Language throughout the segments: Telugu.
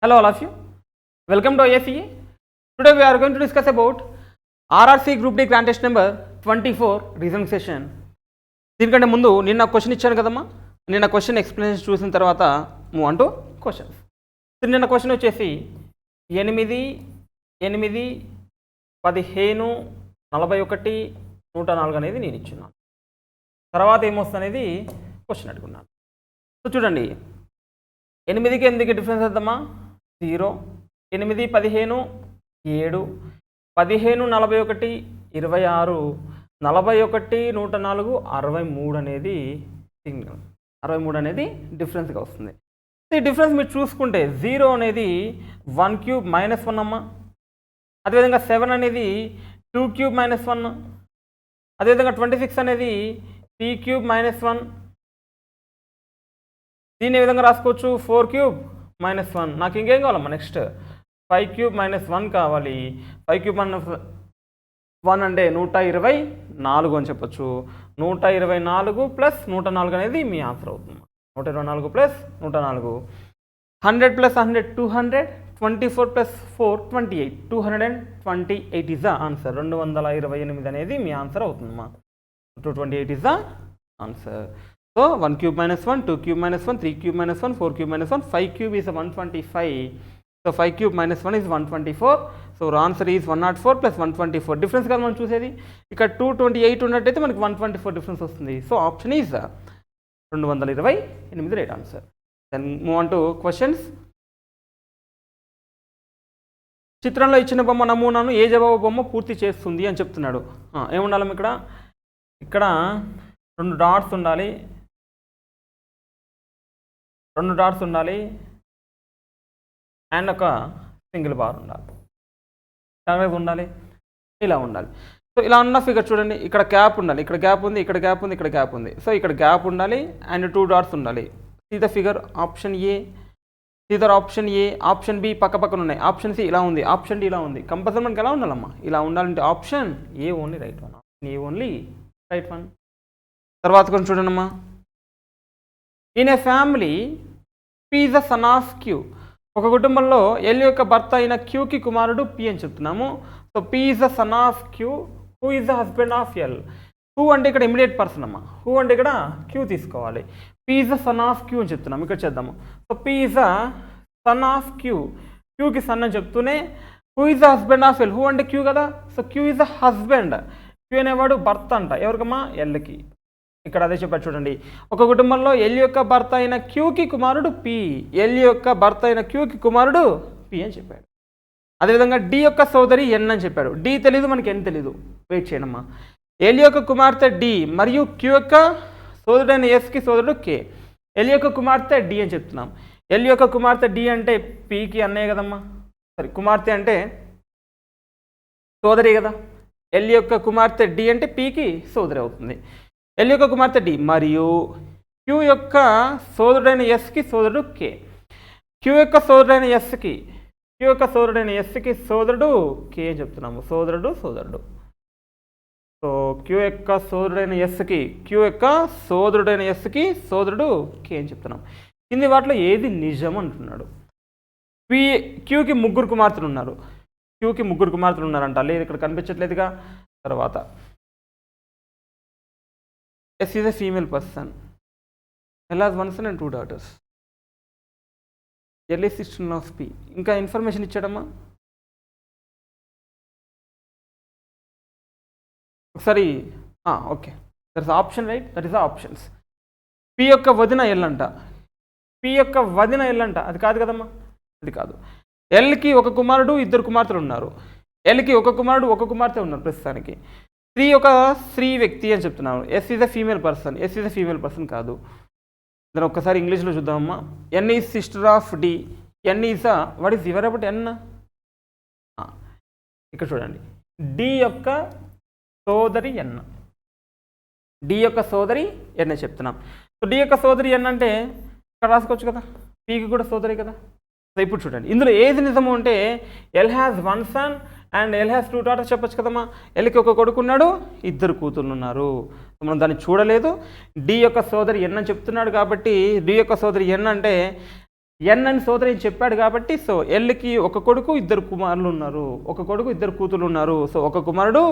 Hello all of you. Welcome to ISE. Today we are going to discuss about RRC Group D Grant Test number 24 reasoning session. దీనికంటే ముందు నిన్న క్వశ్చన్ ఇచ్చాను కదమ్మా, నిన్న క్వశ్చన్ ఎక్స్ప్లెనేషన్ చూసిన తర్వాత మూవ్ ఆన్ టు క్వశ్చన్స్. నిన్న క్వశ్చన్ వచ్చేసి 8, 8, 15, 41, 104 అనేది నేను ఇచ్చున్నాను. తర్వాత ఏమొస్తుంది అనేది క్వశ్చన్ అడుగున్నాను. సో చూడండి, 8కి 8కి డిఫరెన్స్ వద్దామా, 0. 8, 15, 7. 15, 41, 26. 41, 104, 63 అనేది సింగిల్. 63 అనేది డిఫరెన్స్గా వస్తుంది. ఈ డిఫరెన్స్ మీరు చూసుకుంటే 0 అనేది 1 క్యూబ్ మైనస్ 1 అమ్మ. అదేవిధంగా 7 అనేది 2 క్యూబ్ మైనస్ 1. అదేవిధంగా 26 అనేది 3 క్యూబ్ మైనస్ 1. దీన్ని ఏ విధంగా రాసుకోవచ్చు, 4 క్యూబ్ మైనస్ 1. నాకు ఇంకేం కావాలమ్మా, నెక్స్ట్ 5 క్యూబ్ మైనస్ 1 కావాలి. 5 క్యూబ్ మైనస్ 1 అంటే 124 అని చెప్పొచ్చు. 124 ప్లస్ 104 అనేది మీ ఆన్సర్ అవుతుంది. 124 plus 104. 100 plus 100 200. 24 plus 4 28. 228 is the answer. 228 అనేది మీ ఆన్సర్ అవుతుందమ్మా. 228 is the answer. So 1 cube minus 1, 2 cube minus 1, 3 cube minus 1, 4 cube minus 1, 5 cube is 125. So 5 cube minus 1 is 124. So answer is 104 plus 124. Difference కాదు మనం చూసేది. ఇక్కడ 228 ఉన్నట్టయితే మనకి 124 డిఫరెన్స్ వస్తుంది. So option is 228 right answer. Then move on to questions. చిత్రంలో ఇచ్చిన బొమ్మ నమూనాను ఏ జవాబు బొమ్మ పూర్తి చేస్తుంది అని చెప్తున్నాడు. ఏముండాలి ఇక్కడ 2 డాట్స్ ఉండాలి. 2 డాట్స్ ఉండాలి అండ్ ఒక సింగిల్ బార్ ఉండాలి. అలాగే ఉండాలి, ఇలా ఉండాలి. సో ఇలా ఉన్న ఫిగర్ చూడండి, ఇక్కడ గ్యాప్ ఉండాలి, ఇక్కడ గ్యాప్ ఉంది, ఇక్కడ గ్యాప్ ఉంది, ఇక్కడ గ్యాప్ ఉంది. సో ఇక్కడ గ్యాప్ ఉండాలి అండ్ 2 డాట్స్ ఉండాలి. See the figure option A, see the option A, option B పక్క పక్కన ఉన్నాయి, ఆప్షన్ సి ఇలా ఉంది, ఆప్షన్ డి ఇలా ఉంది. కంపల్సరీ మనకి ఎలా ఉండాలమ్మా, ఇలా ఉండాలంటే option A only right one. Option A only right one. తర్వాత కొంచెం చూడండమ్మా. In a family P is the son of queue. ఒక కుటుంబంలో ఎల్ యొక్క భర్త అయిన క్యూకి కుమారుడు పి అని చెప్తున్నాము. So P is the son of queue. Who is the husband of L. Who అంటే ఇక్కడ ఇమిడియట్ పర్సన్ అమ్మా. హూ అంటే ఇక్కడ క్యూ తీసుకోవాలి. P is the son of Q అని చెప్తున్నాము, ఇక్కడ చేద్దాము. So P is the son of Q. క్యూకి సన్ అని చెప్తూనే who is the husband of L. Who అంటే క్యూ కదా. So Q is the husband. Q అనేవాడు భర్త అంట. ఎవరికమ్మా, ఎల్కి. ఇక్కడ అదే చెప్పారు చూడండి. ఒక కుటుంబంలో ఎల్ యొక్క భర్త అయిన క్యూకి కుమారుడు పి. ఎల్ యొక్క భర్త అయిన క్యూకి కుమారుడు పి అని చెప్పాడు. అదేవిధంగా డి యొక్క సోదరి ఎన్ అని చెప్పాడు. డి తెలీదు, మనకి ఎన్ తెలీదు. వెయిట్ చేయడమ్మా. ఎల్ యొక్క కుమార్తె డి మరియు క్యూ యొక్క సోదరుడైన ఎస్కి సోదరుడు కే. ఎల్ యొక్క కుమార్తె డి అని చెప్తున్నాం. ఎల్ యొక్క కుమార్తె డి అంటే పికి అన్నయ్య కదమ్మా. సరే, కుమార్తె అంటే సోదరి కదా. ఎల్ యొక్క కుమార్తె డి అంటే పికి సోదరి అవుతుంది. ఎల్ యొక్క కుమార్తె డి మరియు క్యూ యొక్క సోదరుడైన ఎస్కి సోదరుడు కే. క్యూ యొక్క సోదరుడైన ఎస్కి సోదరుడు కే అని చెప్తున్నాము. సోదరుడు. సో క్యూ యొక్క సోదరుడైన ఎస్కి సోదరుడు కే అని చెప్తున్నాం. కింది వాటిలో ఏది నిజం అంటున్నాడు. క్యూకి ముగ్గురు కుమార్తెలు ఉన్నారంట. లేదు, ఇక్కడ కనిపించట్లేదుగా. తర్వాత S is a female person. L has 1 son and 2 daughters. L is sister-in-law of P. ఇంకా ఇన్ఫర్మేషన్ ఇచ్చాడమ్మా. ఒకసారి okay, that is option right. That is options. P యొక్క వదిన ఎల్ అంట. అది కాదు కదమ్మా, అది కాదు. ఎల్కి ఒక కుమారుడు, 2 కుమార్తెలు ఉన్నారు. ఎల్కి ఒక కుమారుడు, 1 కుమార్తె ఉన్నారు ప్రస్తుతానికి. స్త్రీ వ్యక్తి అని చెప్తున్నాను. S is a female person కాదు. దాన్ని ఒక్కసారి ఇంగ్లీష్లో చూద్దామమ్మా. N is sister of D. N is what is your about N. ఇక్కడ చూడండి, డి యొక్క సోదరి ఎన్ చెప్తున్నాం. సో డి యొక్క సోదరి ఎన్ అంటే ఇక్కడ రాసుకోవచ్చు కదా, పికి కూడా సోదరి కదా. సో ఇప్పుడు చూడండి, ఇందులో ఏది నిజము అంటే L has 1 son and L has 2 daughters చెప్పొచ్చు కదమ్మా. ఎల్కి ఒక కొడుకు ఉన్నాడు, 2 కూతుర్లు ఉన్నారు. మనం దాన్ని చూడలేదు. డి యొక్క సోదరి ఎన్ అని చెప్తున్నాడు కాబట్టి డి యొక్క సోదరి ఎన్ అంటే ఎన్ అని సోదరి చెప్పాడు కాబట్టి సో ఎల్కి ఒక కొడుకు ఇద్దరు కుమారులు ఉన్నారు, ఒక కొడుకు ఇద్దరు కూతురు ఉన్నారు. సో ఒక కుమారుడు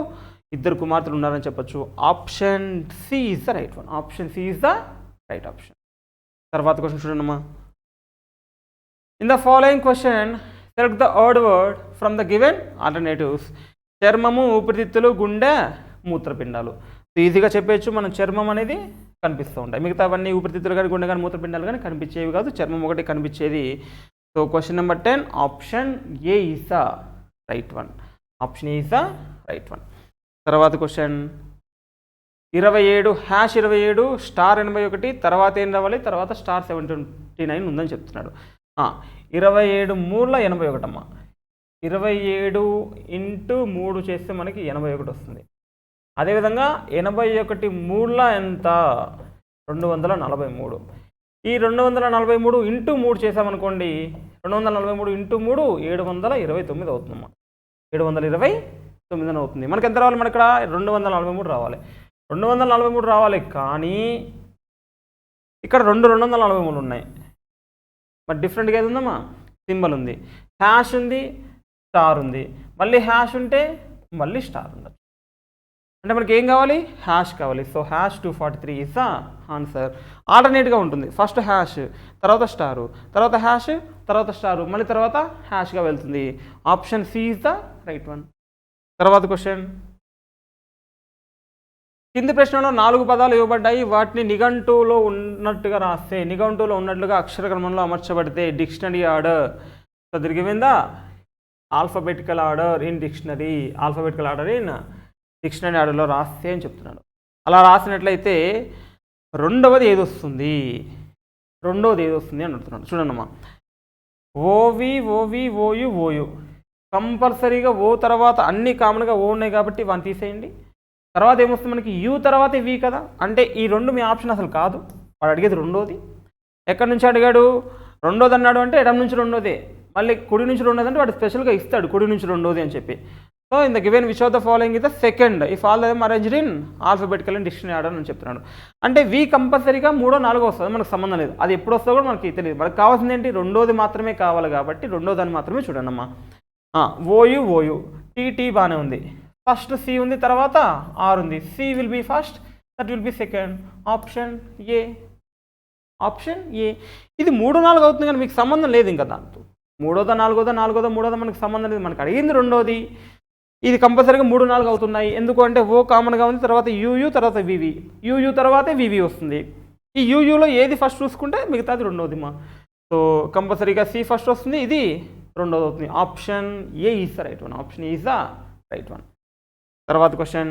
ఇద్దరు కుమార్తెలు ఉన్నారని చెప్పొచ్చు. Option C is the right one. Option C is the right option. తర్వాత క్వశ్చన్ చూడండమ్మా. In the following question select the word from the given alternatives. చర్మము, ఊపిరితిత్తులు, గుండె, మూత్రపిండాలు. ఈజీగా చెప్పేయచ్చు. మనం చర్మం అనేది కనిపిస్తూ ఉంటాయి, మిగతా అవన్నీ ఊపిరితిత్తులు కానీ గుండె కానీ మూత్రపిండాలు కానీ కనిపించేవి కాదు, చర్మం ఒకటి కనిపించేది. So question number 10 option A is the right one. Option A is the right one. తర్వాత క్వశ్చన్ 27 #27 *81 తర్వాత ఏం రావాలి, తర్వాత *79 ఉందని చెప్తున్నాడు. 27 మూల 81 అమ్మ. 27 × 3 చేస్తే మనకి 81 వస్తుంది. అదేవిధంగా 81 మూల ఎంత, 243. ఈ 243 × 3 చేసామనుకోండి, 243 × 3 729 అవుతుందమ్మా. 729 అవుతుంది. మనకి ఎంత రావాలి, మన ఇక్కడ 243 రావాలి. 243 రావాలి, కానీ ఇక్కడ 243 ఉన్నాయి. మరి డిఫరెంట్గా ఏది ఉందమ్మా, సింబల్ ఉంది, హ్యాష్ ఉంది, స్టార్ ఉంది. మళ్ళీ హ్యాష్ ఉంటే మళ్ళీ స్టార్ ఉండదు. అంటే మనకి ఏం కావాలి, హ్యాష్ కావాలి. So #243 is the answer. ఆల్టర్నేట్గా ఉంటుంది. ఫస్ట్ హ్యాష్, తర్వాత స్టారు, తర్వాత హ్యాష్, తర్వాత స్టారు, మళ్ళీ తర్వాత హ్యాష్గా వెళ్తుంది. Option C is the right one. తర్వాత క్వశ్చన్, కింది ప్రశ్నలో 4 పదాలు ఇవ్వబడ్డాయి, వాటిని నిఘంటువులో ఉన్నట్టుగా రాస్తే, నిఘంటువులో ఉన్నట్లుగా అక్షరక్రమంలో అమర్చబడితే డిక్షనరీ ఆర్డర్. సో దిరిగిపోయిందా, alphabetical order in dictionary, alphabetical order in dictionary ఆర్డర్లో రాస్తే అని చెప్తున్నాడు. అలా రాసినట్లయితే రెండవది ఏది వస్తుంది అని అడుగుతున్నాడు. చూడండమ్మా, ఓవి, ఓవి, ఓయు, ఓయు. కంపల్సరీగా ఓ తర్వాత అన్ని కామన్గా ఓ ఉన్నాయి కాబట్టి వన్ తీసేయండి. తర్వాత ఏమొస్తుంది మనకి, యూ తర్వాత వి కదా, అంటే ఈ రెండు మీ ఆప్షన్ అసలు కాదు. వాడు అడిగేది రెండోది. ఎక్కడి నుంచి అడిగాడు, రెండోది అన్నాడు అంటే ఎడం నుంచి రెండోదే, మళ్ళీ కుడి నుంచి రెండోది అంటే వాడు స్పెషల్గా ఇస్తాడు కుడి నుంచి రెండోది అని చెప్పి. So in the given which of the following is the second if all them arranged in alphabetical and dictionary order అని చెప్తున్నాడు. అంటే వి కంపల్సరీగా 3, 4 వస్తుంది, మనకు సంబంధం లేదు. అది ఎప్పుడు వస్తుందో కూడా మనకి తెలియదు. మనకు కావాల్సింది ఏంటి, రెండోది మాత్రమే కావాలి కాబట్టి రెండోదాన్ని మాత్రమే చూడండి అమ్మా. ఓయు, ఓయు, టీ బాగానే ఉంది. ఫస్ట్ సి ఉంది, తర్వాత ఆర్ ఉంది. C will be first, that will be second. Option A. Option A. ఇది 3, 4 అవుతుంది కానీ మీకు సంబంధం లేదు ఇంకా దాంతో. 3వ, 4వ మనకు సంబంధం లేదు. మనకు అడిగింది రెండోది. ఇది కంపల్సరీగా 3, 4 అవుతున్నాయి. ఎందుకు అంటే ఓ కామన్గా ఉంది, తర్వాత యూయూ, తర్వాత వివి, యూయూ తర్వాతే వివి వస్తుంది. ఈ యూయూలో ఏది ఫస్ట్ చూసుకుంటే మిగతాది రెండోది మా. సో కంపల్సరీగా సి ఫస్ట్ వస్తుంది, ఇది రెండోది అవుతుంది. Option A is the right one. Option A is the right one. తర్వాత క్వశ్చన్,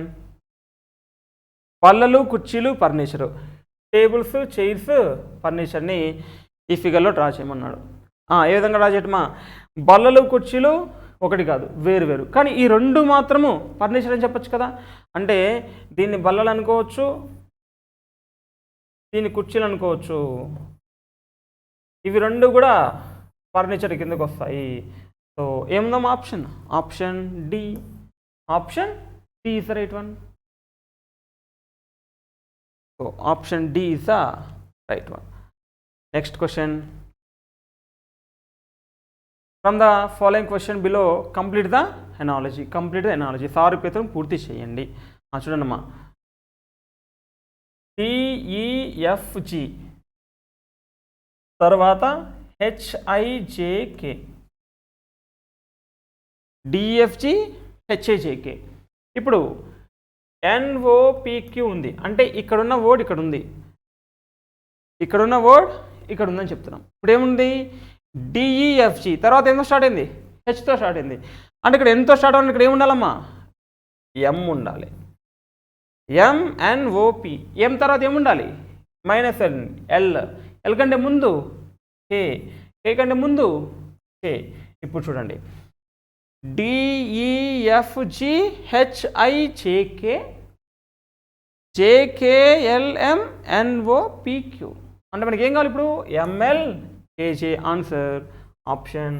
పళ్ళలు, కుర్చీలు, ఫర్నిచరు, టేబుల్స్, చైర్స్, ఫర్నిచర్ని ఈ ఫిగర్లో డ్రా చేయమన్నాడు. ఏ విధంగా డ్రా చేయటమా, బల్లలు, కుర్చీలు ఒకటి కాదు, వేరు వేరు, కానీ ఈ రెండు మాత్రము ఫర్నిచర్ అని చెప్పొచ్చు కదా. అంటే దీన్ని బల్లలు అనుకోవచ్చు, దీన్ని కుర్చీలు అనుకోవచ్చు. ఇవి రెండు కూడా ఫర్నిచర్ కిందకు వస్తాయి. సో ఏముందాం option, option D. Option D is the right one. So option D is the right one. Next question, from the following question below complete the analogy. Complete the analogy, సారూప్యతను పూర్తి చేయండి. చూడండి అమ్మా, డిఈఎఫ్జి తర్వాత హెచ్ఐజేకే, డిఎఫ్జి హెచ్ఐజేకే. ఇప్పుడు ఎన్ఓపిక్యూ ఉంది, అంటే ఇక్కడున్న వర్డ్ ఇక్కడ ఉంది, ఇక్కడున్న వర్డ్ ఇక్కడ ఉందని చెప్తున్నాం. ఇప్పుడు ఏముంది, డిఈఎఫ్జి తర్వాత ఎంతో స్టార్ట్ అయింది, హెచ్తో స్టార్ట్ అయింది. అంటే ఇక్కడ ఎంతో స్టార్ట్ అవ్వాలి, ఇక్కడ ఏముండాలమ్మా, ఎం ఉండాలి. ఎంఎన్ఓపి, ఎం తర్వాత ఏముండాలి, -N, ఎల్ కంటే ముందు కే, కే కంటే ముందు కే. ఇప్పుడు చూడండి, డిఈఎఫ్జి హెచ్ఐజేకే జేకేఎల్ఎంఎన్ఓపిక్యూ. అంటే మనకి ఏం కావాలి ఇప్పుడు, ML KJ. Answer option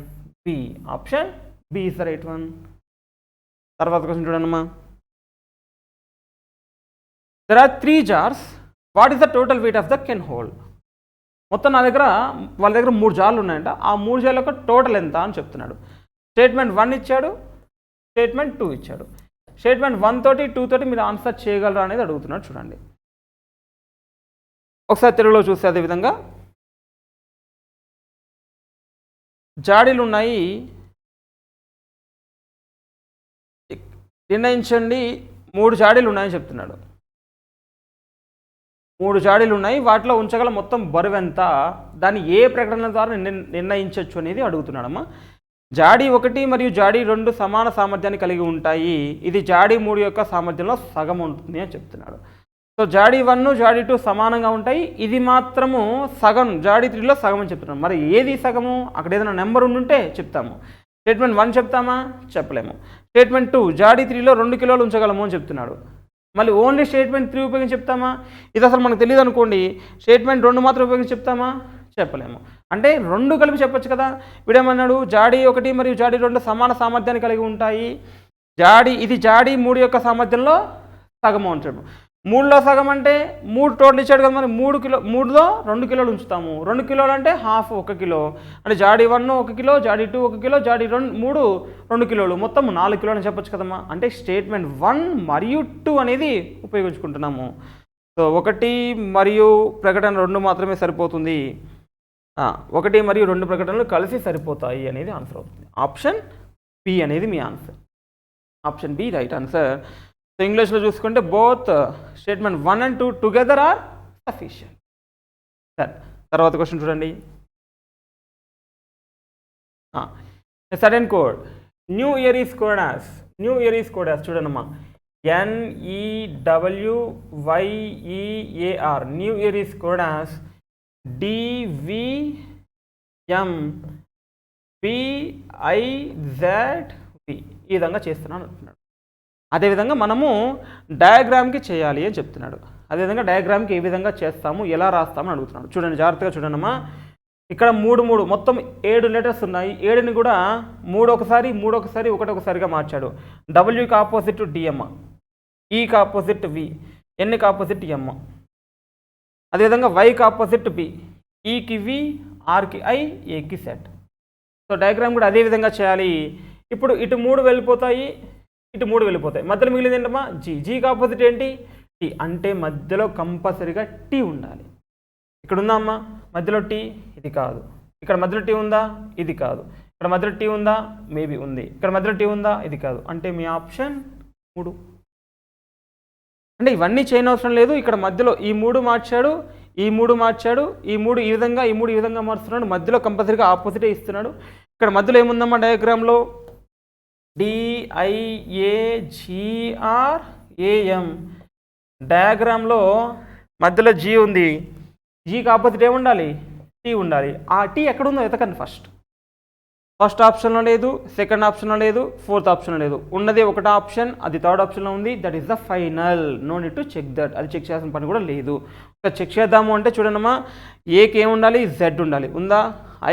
B. Option B is the right one. తర్వాత క్వశ్చన్ చూడండి అమ్మా, there are 3 jars, what is the total weight of the can hold? మొత్తం నా దగ్గర వాళ్ళ దగ్గర 3 జార్లు ఉన్నాయంట. ఆ 3 జార్ల యొక్క టోటల్ ఎంత అని చెప్తున్నాడు. స్టేట్మెంట్ 1 ఇచ్చాడు, స్టేట్మెంట్ 2 ఇచ్చాడు. స్టేట్మెంట్ 1 తోటి 2 తోటి మీరు ఆన్సర్ చేయగలరా అనేది అడుగుతున్నాడు. చూడండి ఒకసారి తెలుగులో చూస్తే అదేవిధంగా జాడీలు ఉన్నాయి, నిర్ణయించండి. 3 జాడీలు ఉన్నాయని చెప్తున్నాడు. 3 జాడీలు ఉన్నాయి, వాటిలో ఉంచగల మొత్తం బరువు ఎంత, దాన్ని ఏ ప్రకటన ద్వారా నిర్ణయించవచ్చు అనేది అడుగుతున్నాడమ్మా. జాడీ 1 మరియు జాడీ 2 సమాన సామర్థ్యాన్ని కలిగి ఉంటాయి. ఇది జాడీ 3 యొక్క సామర్థ్యంలో సగం ఉంటుంది అని చెప్తున్నాడు. సో జాడీ 1 జాడీ 2 సమానంగా ఉంటాయి, ఇది మాత్రము సగం, జాడీ 3లో సగం అని చెప్తున్నాడు. మరి ఏది సగము? అక్కడ ఏదైనా నెంబర్ ఉండుంటే చెప్తాము. స్టేట్మెంట్ 1 చెప్తామా? చెప్పలేము. స్టేట్మెంట్ 2 జాడీ 3లో 2 కిలోలు ఉంచగలము అని చెప్తున్నాడు. మళ్ళీ ఓన్లీ స్టేట్మెంట్ 3 ఉపయోగించి చెప్తామా? ఇది అసలు మనకు తెలియదు అనుకోండి. స్టేట్మెంట్ 2 మాత్రం ఉపయోగించి చెప్తామా? చెప్పలేము. అంటే 2 కలిపి చెప్పొచ్చు కదా. వీడేమన్నాడు, జాడీ 1 మరియు జాడీ 2 సమాన సామర్థ్యాన్ని కలిగి ఉంటాయి. ఇది జాడీ 3 యొక్క సామర్థ్యంలో సగము అంటాడు. 3లో సగం అంటే 3 టోటల్ ఇచ్చాడు కదా. మరి 3లో 2 కిలోలు ఉంచుతాము. 2 కిలోలు అంటే హాఫ్ 1 కిలో. అంటే జాడీ 1 1 కిలో, జాడీ 2 1 కిలో, జాడీ 3 2 కిలోలు, మొత్తం 4 కిలోలు అని చెప్పొచ్చు కదమ్మా. అంటే స్టేట్మెంట్ 1 మరియు 2 అనేది ఉపయోగించుకుంటున్నాము. సో 1 మరియు ప్రకటన 2 మాత్రమే సరిపోతుంది. 1 మరియు 2 ప్రకటనలు కలిసి సరిపోతాయి అనేది ఆన్సర్ అవుతుంది. ఆప్షన్ బి అనేది మీ answer. Option B right answer. So ఇంగ్లీష్లో చూసుకుంటే both statement 1 and 2 together are sufficient. సరే, తర్వాత క్వశ్చన్ చూడండి. Certain code new year is code as, new year is code as చూడండమ్మా, NEWYEAR, new year is code as DVMPIZV. ఈ విధంగా చేస్తున్నాను అంటున్నాడు. అదేవిధంగా మనము డయాగ్రామ్కి చేయాలి అని చెప్తున్నాడు. అదేవిధంగా డయాగ్రామ్కి ఏ విధంగా చేస్తాము, ఎలా రాస్తామని అడుగుతున్నాడు. చూడండి, జాగ్రత్తగా చూడండమ్మా. ఇక్కడ 3 మొత్తం 7 లెటర్స్ ఉన్నాయి. 7ని కూడా 3 ఒకసారి 1 ఒకసారిగా మార్చాడు. డబ్ల్యూకి ఆపోజిట్ డిఎమ్, ఈకి ఆపోజిట్ వి, ఎన్కి ఆపోజిట్ ఎమ్. అదేవిధంగా వైకి ఆపోజిట్ బి, ఈకి వి, ఆర్కి ఐ, ఏకి సెట్. సో డయాగ్రామ్ కూడా అదే విధంగా చేయాలి. ఇప్పుడు ఇటు 3 వెళ్ళిపోతాయి, ఇటు 3 వెళ్ళిపోతాయి. మధ్యలో మిగిలింది ఏంటమ్మా? జీకి ఆపోజిట్ ఏంటి? టీ. అంటే మధ్యలో కంపల్సరీగా టీ ఉండాలి. ఇక్కడ ఉందా అమ్మా మధ్యలో టీ? ఇది కాదు. ఇక్కడ మధ్యలో టీ ఉందా? ఇది కాదు. ఇక్కడ మధ్యలో టీ ఉందా? మేబీ ఉంది. ఇక్కడ మధ్యలో టీ ఉందా? ఇది కాదు. అంటే మీ ఆప్షన్ 3. అంటే ఇవన్నీ చేయనవసరం లేదు. ఇక్కడ మధ్యలో ఈ 3 మార్చాడు, ఈ 3 మార్చాడు, ఈ 3 ఈ విధంగా, ఈ 3 ఈ విధంగా మారుస్తున్నాడు. మధ్యలో కంపల్సరీగా ఆపోజిటే ఇస్తున్నాడు. ఇక్కడ మధ్యలో ఏముందమ్మా డయాగ్రామ్లో? DIAGRAM. డయాగ్రామ్లో మధ్యలో జీ ఉంది. జీకి ఆపోజిట్ ఏముండాలి? టీ ఉండాలి. ఆ టీ ఎక్కడుందో వెతకండి. ఫస్ట్ ఆప్షన్లో లేదు, సెకండ్ ఆప్షన్లో లేదు, ఫోర్త్ ఆప్షన్లో లేదు. ఉన్నది ఒకటి ఆప్షన్, అది థర్డ్ ఆప్షన్లో ఉంది. That is the final. No need to check that. అది చెక్ చేయాల్సిన పని కూడా లేదు. చెక్ చేద్దాము అంటే చూడండమ్మా, ఏకి ఏముండాలి? జెడ్ ఉండాలి. ఉందా?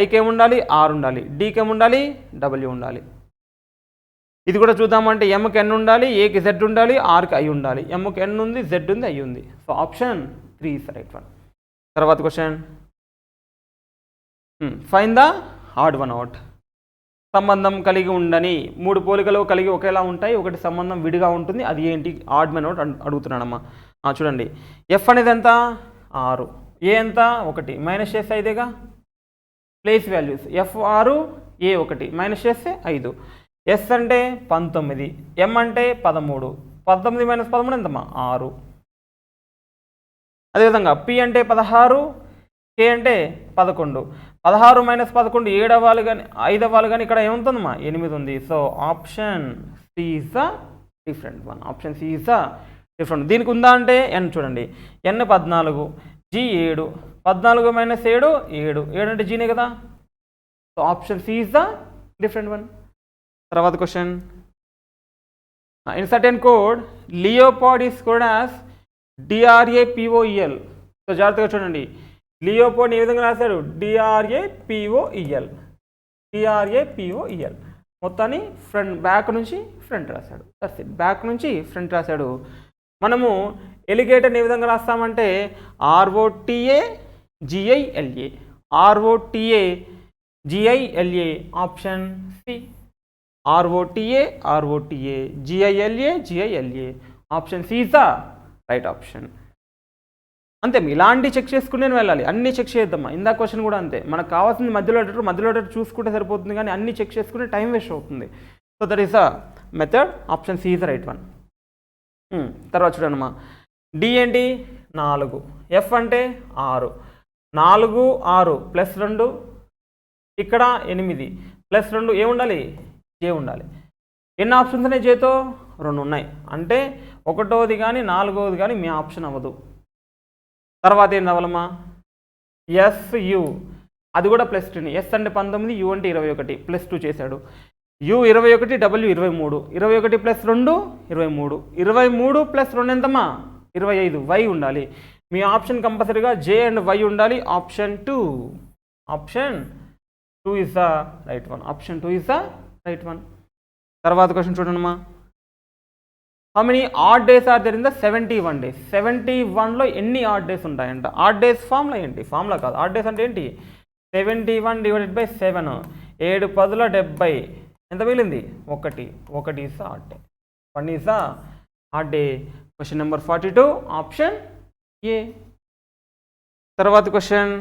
ఐకి ఏముండాలి? ఆర్ ఉండాలి. డీకి ఏముండాలి? డబ్ల్యూ ఉండాలి. ఇది కూడా చూద్దామంటే ఎంకి ఎన్ ఉండాలి, ఏకి జెడ్ ఉండాలి, ఆర్కి ఐ ఉండాలి. ఎంకి ఎన్ ఉంది, జెడ్ ఉంది, ఐ ఉంది. So option 3 is right one. తర్వాత question, find the odd one out. సంబంధం కలిగి ఉండని 3 పోలికలు కలిగి ఒకేలా ఉంటాయి, ఒకటి సంబంధం విడిగా ఉంటుంది. అది ఏంటి? ఆడ్ వన్ అవుట్ అడుగుతున్నాడమ్మా. చూడండి, ఎఫ్ అనేది ఎంత? 6, ఏ ఎంత? 1, మైనస్ చేస్తే 5గా. ప్లేస్ వాల్యూస్ ఎఫ్ 6, ఏ 1, మైనస్ చేస్తే 5. ఎస్ అంటే 19, ఎం అంటే 13. 19 మైనస్ 13 ఎంతమ్మా? 6. అదేవిధంగా పి అంటే 16, కే అంటే 11. 16 మైనస్ 11 7 అవ్వాలి కానీ 5 అవ్వాలి కానీ ఇక్కడ ఏముంటుందమ్మా? 8 ఉంది. So option C is the different one. Option C is the different. దీనికి ఉందా అంటే ఎన్ చూడండి, ఎన్ 14, జీ 7. 14 మైనస్ 7 7. 7 అంటే జీనే కదా. So option C is the different one. తర్వాత question, in certain code leopard is code as DRAPOEL. So జాగ్రత్తగా చూడండి, లియోపాడ్ ఏ విధంగా రాశాడు? DRAPOEL. DRAPOEL మొత్తాన్ని బ్యాక్ నుంచి ఫ్రంట్ రాశాడు. That's it. బ్యాక్ నుంచి ఫ్రంట్ రాశాడు. మనము ఎలిగేటర్ ఏ విధంగా రాస్తామంటే ROTA GILA, ROTA, GILA, option C. ROTA, ROTA, GILA, GILA, option C is the right option. అంతే, ఇలాంటి చెక్ చేసుకునే వెళ్ళాలి, అన్ని చెక్ చేద్దామా. ఇందా క్వశ్చన్ కూడా అంతే, మనకు కావాల్సింది మధ్యలో చూసుకుంటే సరిపోతుంది, కానీ అన్ని చెక్ చేసుకునే టైం వేస్ట్ అవుతుంది. So that is a method, option C is the right one. తర్వాత చూడండిమా, డి ఏంటి 4, ఎఫ్ అంటే 6, 4 6 ప్లస్ 2 ఇక్కడ 8 ప్లస్ 2 ఏముండాలి, జే ఉండాలి. ఎన్ని ఆప్షన్స్ ఉన్నాయి, జేతో 2 ఉన్నాయి, అంటే 1వది కానీ 4వది కానీ మీ ఆప్షన్ అవ్వదు. తర్వాత ఏం రావాలమ్మా, ఎస్యు, అది కూడా ప్లస్ 2, ఎస్ అంటే 19, యు అంటే 21, ప్లస్ 2 చేశాడు. యు 21, డబ్ల్యూ 23, 21 ప్లస్ 2 23, 23 ప్లస్ 2 ఎంతమ్మా 25, వై ఉండాలి. మీ ఆప్షన్ కంపల్సరీగా జే అండ్ వై ఉండాలి. Option 2 is the right one. Option 2 is the right one. తర్వాత క్వశ్చన్ చూడండిమా, how many odd days are there in the 71 days? 71లో ఎన్ని ఆడ్ డేస్ ఉంటాయంట. ఆడ్ డేస్ ఫార్ములా ఏంటి, ఫార్ములా కాదు, ఆడ్ డేస్ అంటే ఏంటి, 71 డివైడెడ్ బై 7, 7 10 70, ఎంత మిగిలింది 1 is odd day, 1 is odd day. Question number 42, option A. తర్వాత క్వశ్చన్,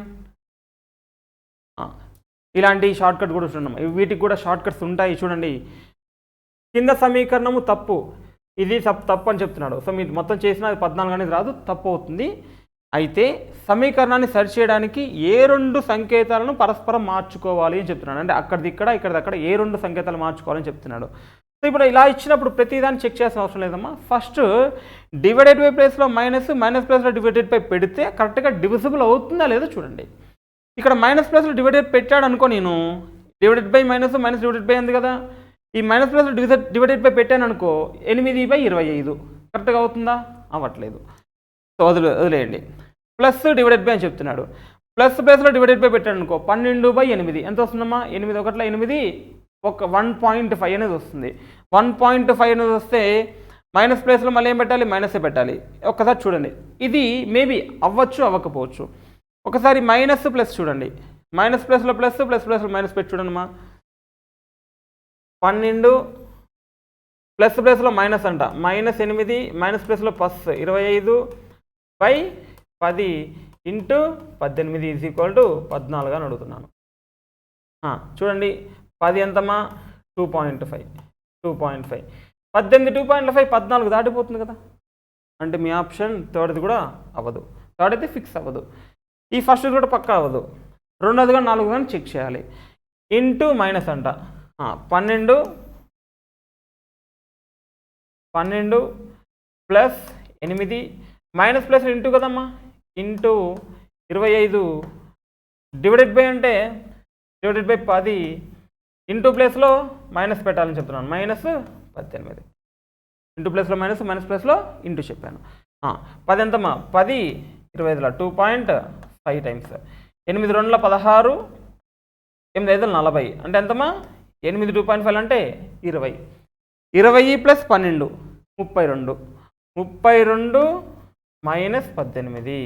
ఇలాంటి షార్ట్ కట్ కూడా చూడండి, వీటికి కూడా షార్ట్ కట్స్ ఉంటాయి చూడండి. కింద సమీకరణము తప్పు, ఇది తప్పు అని చెప్తున్నాడు. సో మీరు మొత్తం చేసినా అది 14 అనేది రాదు, తప్పు అవుతుంది. అయితే సమీకరణాన్ని సరి చేయడానికి ఏ 2 సంకేతాలను పరస్పరం మార్చుకోవాలి అని చెప్తున్నాడు. అంటే అక్కడిది ఇక్కడ ఏ 2 సంకేతాలు మార్చుకోవాలని చెప్తున్నాడు. సో ఇప్పుడు ఇలా ఇచ్చినప్పుడు ప్రతిదాన్ని చెక్ చేయాల్సిన అవసరం లేదమ్మా. ఫస్ట్ డివైడెడ్ బై ప్లేస్లో మైనస్ ప్లేస్లో డివైడెడ్ బై పెడితే కరెక్ట్గా డివిజిబుల్ అవుతుందా లేదో చూడండి. ఇక్కడ మైనస్ ప్లేస్లో డివైడెడ్ పెట్టాడు అనుకో, నేను divided by minus divided by ఉంది కదా, ఈ మైనస్ ప్లస్లో డివైడెడ్ బై పెట్టాను అనుకో, 8/25 కరెక్ట్గా అవుతుందా, అవ్వట్లేదు. సో వదిలేయండి. ప్లస్ డివైడెడ్ బై అని చెప్తున్నాడు, ప్లస్ ప్లస్లో డివైడెడ్ బై పెట్టాను అనుకో, 12/8 ఎంత వస్తుందమ్మా, 8 1 8, 1.5 అనేది వస్తుంది. 1.5 అనేది వస్తే మైనస్ ప్లేస్లో మళ్ళీ ఏం పెట్టాలి, మైనసే పెట్టాలి. ఒక్కసారి చూడండి, ఇది మేబీ అవ్వచ్చు అవ్వకపోవచ్చు. ఒకసారి మైనస్ ప్లస్ చూడండి, మైనస్ ప్లస్లో ప్లస్ ప్లస్లో మైనస్ పెట్టి చూడండిమా. 12 ప్లస్ ప్లస్లో మైనస్ అంట, -8 మైనస్ ప్లస్లో plus 25/10 into 18 is equal to 14 అని అడుగుతున్నాను. చూడండి 10 ఎంతమ్మా 2.5, 18 2.5 14 దాటిపోతుంది కదా. అంటే మీ ఆప్షన్ థర్డ్ది కూడా అవ్వదు, థర్డ్ అయితే ఫిక్స్ అవ్వదు. ఈ ఫస్ట్ కూడా పక్కా అవ్వదు, రెండోది కూడా 4 కానీ చెక్ చేయాలి. ఇంటూ మైనస్ అంట, 12 ప్లస్ 8 మైనస్ ప్లస్ ఇంటూ కదమ్మా, ఇంటూ 25 డివైడెడ్ బై అంటే డివైడెడ్ బై 10 ఇంటూ ప్లేస్లో మైనస్ పెట్టాలని చెప్తున్నాను, -18 ఇంటూ ప్లేస్లో మైనస్ ప్లేస్లో ఇంటూ చెప్పాను. 10 ఎంతమ్మా 10 25 2.5 టైమ్స్ 8 2 16 8 5 40 అంటే ఎంతమ్మా 8 2.5 అంటే 20 ప్లస్ 12 32 -18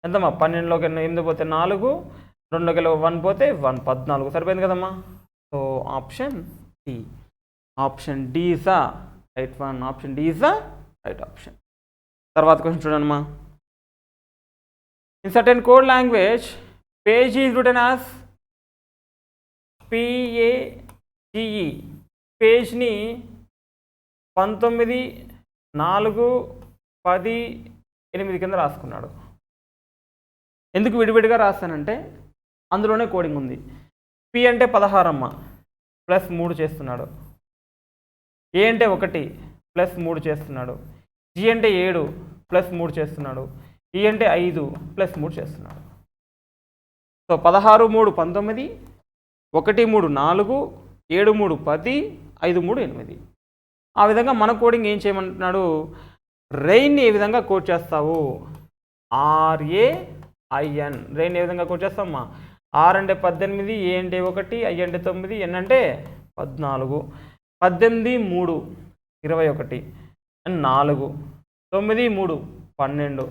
ఎంతమ్మా 12లోకి 8 పోతే 4 2లోకి 1 పోతే 1 14 సరిపోయింది కదమ్మా. So option D, option D is the right one, option D is the right option. తర్వాత క్వశ్చన్ చూడండిమా. In certain code language page is written as PAGE, పేజ్ని 19 4 10 8 కింద రాసుకున్నాడు. ఎందుకు విడివిడిగా రాస్తానంటే అందులోనే కోడింగ్ ఉంది. P అంటే 16 అమ్మ ప్లస్ 3 చేస్తున్నాడు, A అంటే 1 ప్లస్ 3 చేస్తున్నాడు, G అంటే 7 ప్లస్ 3 చేస్తున్నాడు, E అంటే 5 ప్లస్ 3 చేస్తున్నాడు. సో 16 3 19, 1 3 4, 7 3 10, 5 3 8. ఆ విధంగా మన కోడింగ్ ఏం చేయమంటున్నాడు, రెయిన్ని ఏ విధంగా కోడ్ చేస్తావు, RAIN, రెయిన్ ఏ విధంగా కోడ్ చేస్తామమ్మా. R అంటే 18, A అంటే 1, I అంటే 9, N అంటే 14. 18 3 21 అండ్ 4, 9 3 12, 14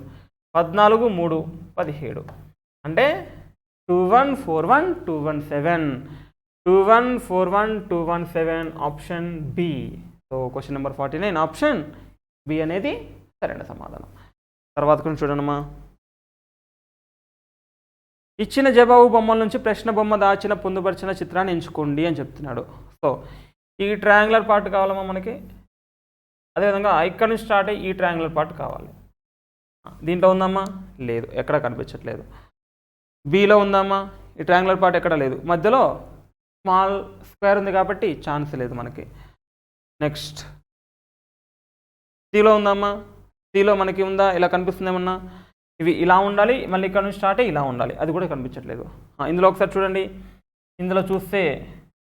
3 17. అంటే 2141 217 2141 217 option B. So question number 49 option B అనేది సరైన సమాధానం. తర్వాత కొంచెం చూడండిమా. ఇచ్చిన జవాబు బొమ్మల నుంచి ప్రశ్న బొమ్మ దాచిన పొందుపరిచిన చిత్రాన్ని ఎంచుకోండి అని చెప్తున్నాడు. సో ఈ ట్రయాంగులర్ పార్ట్ కావాలమ్మా మనకి. అదేవిధంగా ఇక్కడ నుంచి స్టార్ట్ అయ్యి ఈ ట్రయాంగులర్ పార్ట్ కావాలి. దీంట్లో ఉందమ్మా? లేదు, ఎక్కడ కనిపించట్లేదు. బిలో ఉందమ్మా? ఈ ట్రయాంగులర్ పార్ట్ ఎక్కడ లేదు. మధ్యలో స్మాల్ స్క్వేర్ ఉంది కాబట్టి ఛాన్స్ లేదు మనకి. నెక్స్ట్ సిలో ఉందమ్మా? సిలో మనకి ఉందా? ఇలా కనిపిస్తుంది ఏమన్నా? ఇవి ఇలా ఉండాలి, మళ్ళీ ఇక్కడ నుంచి స్టార్ట్ అయ్యి ఇలా ఉండాలి, అది కూడా కనిపించట్లేదు. ఇందులో ఒకసారి చూడండి. ఇందులో చూస్తే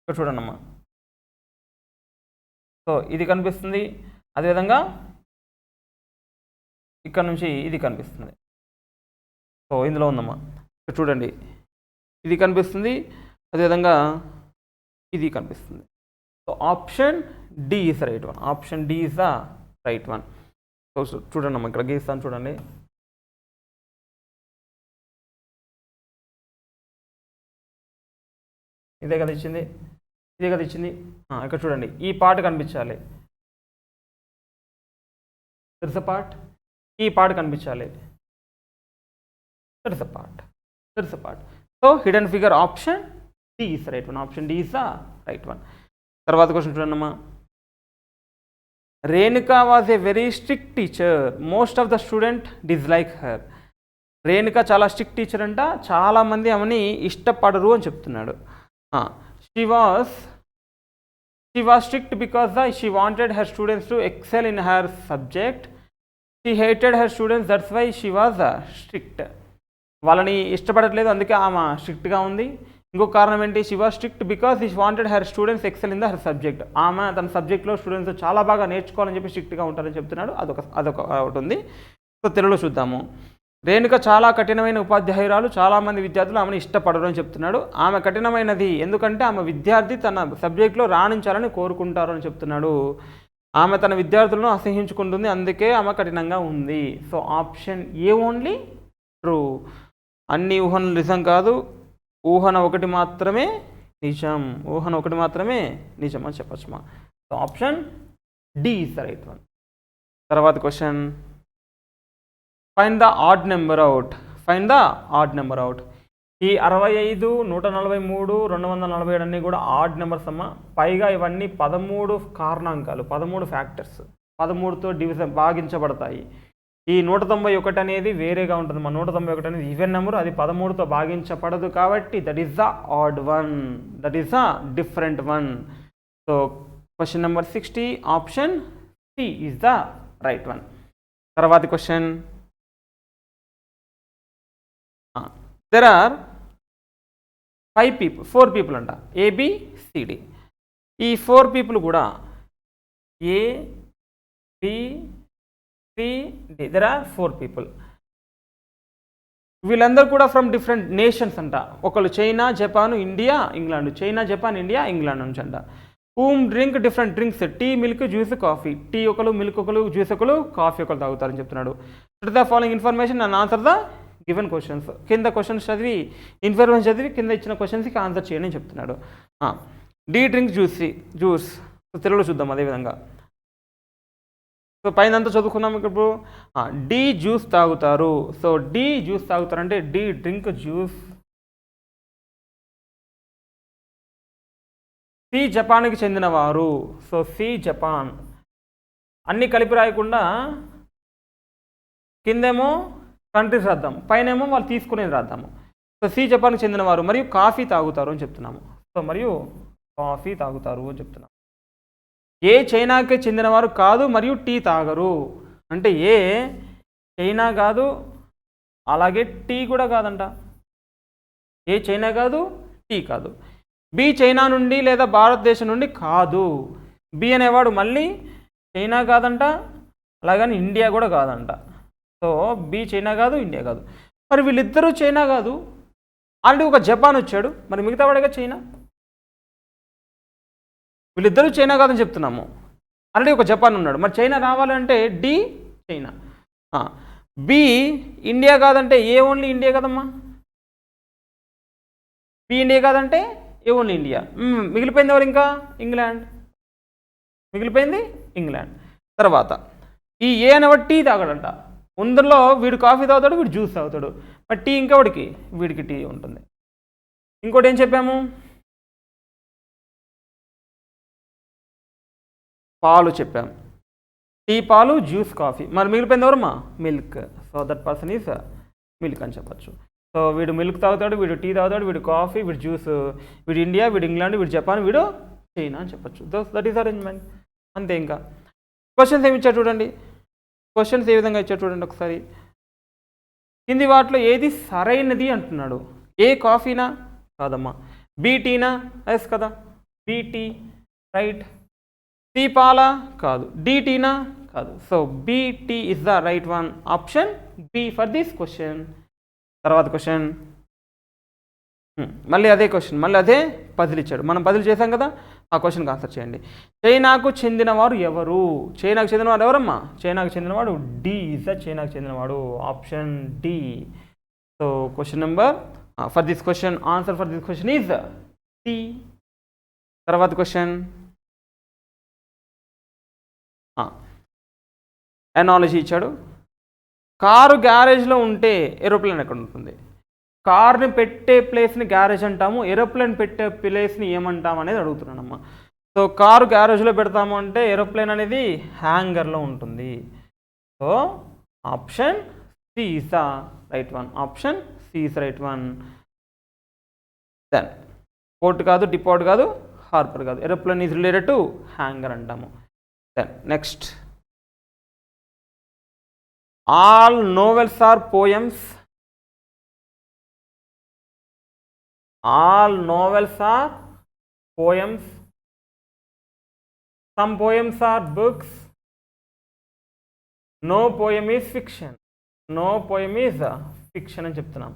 ఇక్కడ చూడండి అమ్మా. సో ఇది కనిపిస్తుంది, అదేవిధంగా ఇక్కడ నుంచి ఇది కనిపిస్తుంది. సో ఇందులో ఉందమ్మా, ఇక్కడ చూడండి, ఇది కనిపిస్తుంది, అదేవిధంగా ఇది కనిపిస్తుంది. So option D is right one. Option D is the right one. So చూడండి అమ్మా, ఇక్కడ గీస్తాను చూడండి. ఇదే కదా ఇచ్చింది, ఇదే కదా ఇచ్చింది. ఇక్కడ చూడండి, ఈ పార్ట్ కనిపించాలి, దట్స్ అ పార్ట్. ఈ పార్ట్ కనిపించాలి, that's a part, that's a part. So hidden figure option D is right one. Option D is the right one. తర్వాత క్వశ్చన్ చూడండి అమ్మా. Renuka was a very strict teacher, most of the student dislike her. Renuka చాలా స్ట్రిక్ట్ టీచర్ అంట, చాలామంది ఆమెని ఇష్టపడరు అని చెప్తున్నాడు. She was strict because she wanted her students to excel in her subject. She hated her students, that's why she was strict. వాళ్ళని ఇష్టపడట్లేదు, అందుకే ఆమె స్ట్రిక్ట్గా ఉంది. ఇంకొక కారణం ఏంటి? she was strict because she wanted her students excel in her subject. ఆమె తన సబ్జెక్ట్లో స్టూడెంట్స్ చాలా బాగా నేర్చుకోవాలని చెప్పి స్ట్రిక్ట్గా ఉంటారని చెప్తున్నాడు. అదొక ఒకటి ఉంది. సో తెలుగులో చూద్దాము. రేణుక చాలా కఠినమైన ఉపాధ్యాయురాలు, చాలామంది విద్యార్థులు ఆమెను ఇష్టపడరు అని చెప్తున్నాడు. ఆమె కఠినమైనది ఎందుకంటే ఆమె విద్యార్థి తన సబ్జెక్ట్లో రాణించాలని కోరుకుంటారు అని చెప్తున్నాడు. ఆమె తన విద్యార్థులను అసహించుకుంటుంది, అందుకే ఆమె కఠినంగా ఉంది. So option A only true. అన్ని ఊహనలు నిజం కాదు, ఊహన ఒకటి మాత్రమే నిజం, ఊహన ఒకటి మాత్రమే నిజం అని చెప్పచ్చుమా. So option D is the right one. తర్వాత question, find the odd number out. Find the odd number out. ఈ 65, 143, 247 అన్నీ కూడా ఆడ్ నెంబర్స్ అమ్మ. పైగా ఇవన్నీ 13 కారణాంకాలు, 13 ఫ్యాక్టర్స్, 13తో భాగించబడతాయి. ఈ 191 అనేది వేరేగా ఉంటుంది. మన 191 అనేది ఈవెన్ నెంబర్, అది 13తో భాగించబడదు కాబట్టి that is the odd one, that is the different one. So question number 60 option C is the right one. తర్వాతి క్వశ్చన్, there are 4 people అంట, ABCD. ఈ 4 people కూడా ABCD, there are 4 people. వీళ్ళందరూ కూడా ఫ్రమ్ డిఫరెంట్ నేషన్స్ అంట. ఒకళ్ళు China, Japan, India, England. China, Japan, India, England నుంచి అంట. Whom drink different drinks, tea, milk, juice, coffee. Tea ఒకరు, మిల్క్ ఒకరు, జ్యూస్ ఒకరు, కాఫీ ఒకరు తాగుతారని చెప్తున్నాడు. The following information and answer the given questions. కింద క్వశ్చన్స్ చదివి ఇన్ఫర్మేషన్ చదివి కింద ఇచ్చిన క్వశ్చన్స్కి ఆన్సర్ చేయండి అని చెప్తున్నాడు. డి డ్రింక్ జ్యూస్ తెలుగులో చూద్దాం అదేవిధంగా. సో పైన అంతా చదువుకున్నాం. ఇప్పుడు డి జ్యూస్ తాగుతారు. సో డి జ్యూస్ తాగుతారంటే డి డ్రింక్ జ్యూస్. సి జపాన్కి చెందినవారు. So C Japan. అన్నీ కలిపి రాయకుండా కిందేమో కంట్రీస్ రాద్దాం, పైనేమో వాళ్ళు తీసుకునేది రాద్దాము. సో సి జపాన్కి చెందినవారు మరియు కాఫీ తాగుతారు అని చెప్తున్నాము. సో మరియు కాఫీ తాగుతారు అని చెప్తున్నాము. ఏ చైనాకి చెందినవారు కాదు మరియు టీ తాగరు అంటే ఏ చైనా కాదు, అలాగే టీ కూడా కాదంట. ఏ చైనా కాదు, టీ కాదు. బి చైనా నుండి లేదా భారతదేశం నుండి కాదు. బి అనేవాడు మళ్ళీ చైనా కాదంట, అలాగని ఇండియా కూడా కాదంట. సో బి చైనా కాదు, ఇండియా కాదు. మరి వీళ్ళిద్దరూ చైనా కాదు, ఆల్రెడీ ఒక జపాన్ వచ్చాడు, మరి మిగతా వాడేగా చైనా. వీళ్ళిద్దరూ చైనా కాదని చెప్తున్నాము, ఆల్రెడీ ఒక జపాన్ ఉన్నాడు, మరి చైనా రావాలంటే డి చైనా. బి ఇండియా కాదంటే ఏ ఓన్లీ ఇండియా కదమ్మా. బి ఇండియా కాదంటే ఏ ఓన్లీ ఇండియా. మిగిలిపోయింది ఎవరు ఇంకా? ఇంగ్లాండ్. మిగిలిపోయింది ఇంగ్లాండ్. తర్వాత ఈ ఏ అనేవాడు టీ తాగడంట. ముందరలో వీడు కాఫీ తాగుతాడు, వీడు జ్యూస్ తాగుతాడు. మరి టీ ఇంకోటికి, వీడికి టీ ఉంటుంది. ఇంకోటి ఏం చెప్పాము? పాలు చెప్పాము. టీ, పాలు, జ్యూస్, కాఫీ. మరి మిగిలిపోయింది ఎవరమ్మా? Milk. So that person is milk అని చెప్పచ్చు. సో వీడు మిల్క్ తాగుతాడు, వీడు టీ తాగుతాడు, వీడు కాఫీ, వీడు జ్యూస్, వీడు ఇండియా, వీడు ఇంగ్లాండ్, వీడు జపాన్, వీడు చైనా అని చెప్పచ్చు. That is arrangement. అంతే. ఇంకా క్వశ్చన్స్ ఏమి ఇచ్చారు చూడండి. క్వశ్చన్స్ ఏ విధంగా ఇచ్చారు చూడండి ఒకసారి. కింది వాటిలో ఏది సరైనది అంటున్నాడు. ఏ కాఫీనా? కాదమ్మా. బి టీనా? ఎస్ కదా, బి టీ రైట్. సి పాలా? కాదు. డి టీనా? కాదు. So B tea is the right one. Option B for this question. తర్వాత క్వశ్చన్ మళ్ళీ అదే క్వశ్చన్, మళ్ళీ అదే పజిల్ ఇచ్చాడు. మనం పజిల్ చేసాం కదా, ఆ క్వశ్చన్కి ఆన్సర్ చేయండి. చైనాకు చెందినవారు ఎవరు? చైనాకు చెందినవాడు ఎవరమ్మా? చైనాకు చెందినవాడు డి ఇస్ ద చైనాకు చెందినవాడు. Option D. So question number for this question, answer for this question is D. తర్వాత క్వశ్చన్ ఎనాలజీ ఇచ్చాడు. కారు గ్యారేజ్లో ఉంటే ఏరోప్లేన్ ఎక్కడ ఉంటుంది? కార్ని పెట్టే ప్లేస్ని గ్యారేజ్ అంటాము, ఏరోప్లేన్ పెట్టే ప్లేస్ని ఏమంటాము అనేది అడుగుతున్నానమ్మా. సో కారు గ్యారేజ్లో పెడతాము అంటే ఏరోప్లేన్ అనేది హ్యాంగర్లో ఉంటుంది. So option C is the right one. Option C is right one. Then port కాదు, డిపోర్ట్ కాదు, హార్బర్ కాదు. Aeroplane is related to hangar అంటాము. Then next, all novels are poems. All novels are poems. Some poems are books. No poem is fiction. No poem is fiction అని చెప్తున్నాం.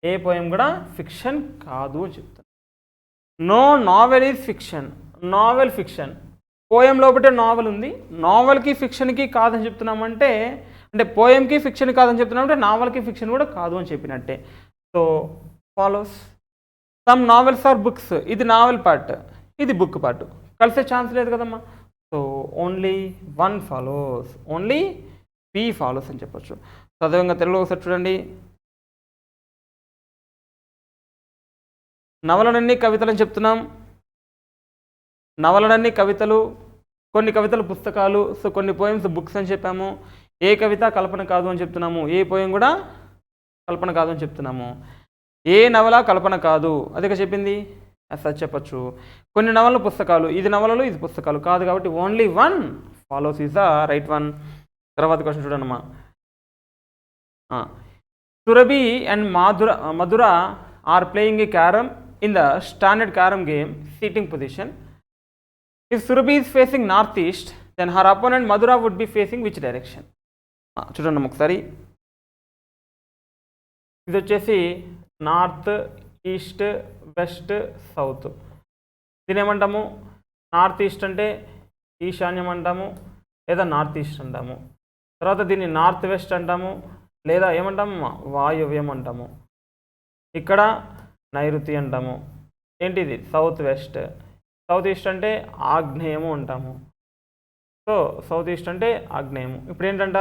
ఏ పోయం కూడా ఫిక్షన్ కాదు అని చెప్తున్నాం. No novel is fiction. Novel fiction. Poem లోపటే నావెల్ ఉంది, నావెల్కి ఫిక్షన్కి కాదని చెప్తున్నామంటే, అంటే పోయంకి ఫిక్షన్ కాదని చెప్తున్నామంటే నావెల్కి ఫిక్షన్ కూడా కాదు అని చెప్పినట్టే. So follows. Some novels are books. ఇది నావెల్ పార్ట్, ఇది బుక్ పార్ట్, కలిసే ఛాన్స్ లేదు కదమ్మా. So only one follows, only B follows అని చెప్పచ్చు. చదవంగా తెలుగులో ఒకసారి చూడండి. నవలనన్నీ కవితలు అని చెప్తున్నాం. నవలనన్నీ కవితలు, కొన్ని కవితలు పుస్తకాలు, సో కొన్ని పోయమ్స్ బుక్స్ అని చెప్పాము. ఏ కవిత కల్పన కాదు అని చెప్తున్నాము, ఏ పోయం కూడా కల్పన కాదు అని చెప్తున్నాము. ఏ నవల కల్పన కాదు, అదే చెప్పింది, అసలు చెప్పచ్చు. కొన్ని నవలలు పుస్తకాలు, ఇది నవలలు ఇది పుస్తకాలు కాదు, కాబట్టి only one follows is the right one. తర్వాత క్వశ్చన్ చూడమ్మా. Surabhi and Madhura are playing a carrom in the standard carrom game seating position. If Surabhi is facing northeast, then her opponent Madhura would be facing which direction? చూడండి ఒకసారి. ఇది వచ్చేసి నార్త్, ఈస్ట్, వెస్ట్, సౌత్. దీని ఏమంటాము? నార్త్ ఈస్ట్ అంటే ఈశాన్యం అంటాము, లేదా నార్త్ ఈస్ట్ అంటాము. తర్వాత దీన్ని నార్త్ వెస్ట్ అంటాము, లేదా ఏమంటాము? వాయువ్యం అంటాము. ఇక్కడ నైరుతి అంటాము. ఏంటిది? South west. సౌత్ ఈస్ట్ అంటే ఆగ్నేయము అంటాము. సో సౌత్ ఈస్ట్ అంటే ఆగ్నేయము. ఇప్పుడు ఏంటంట,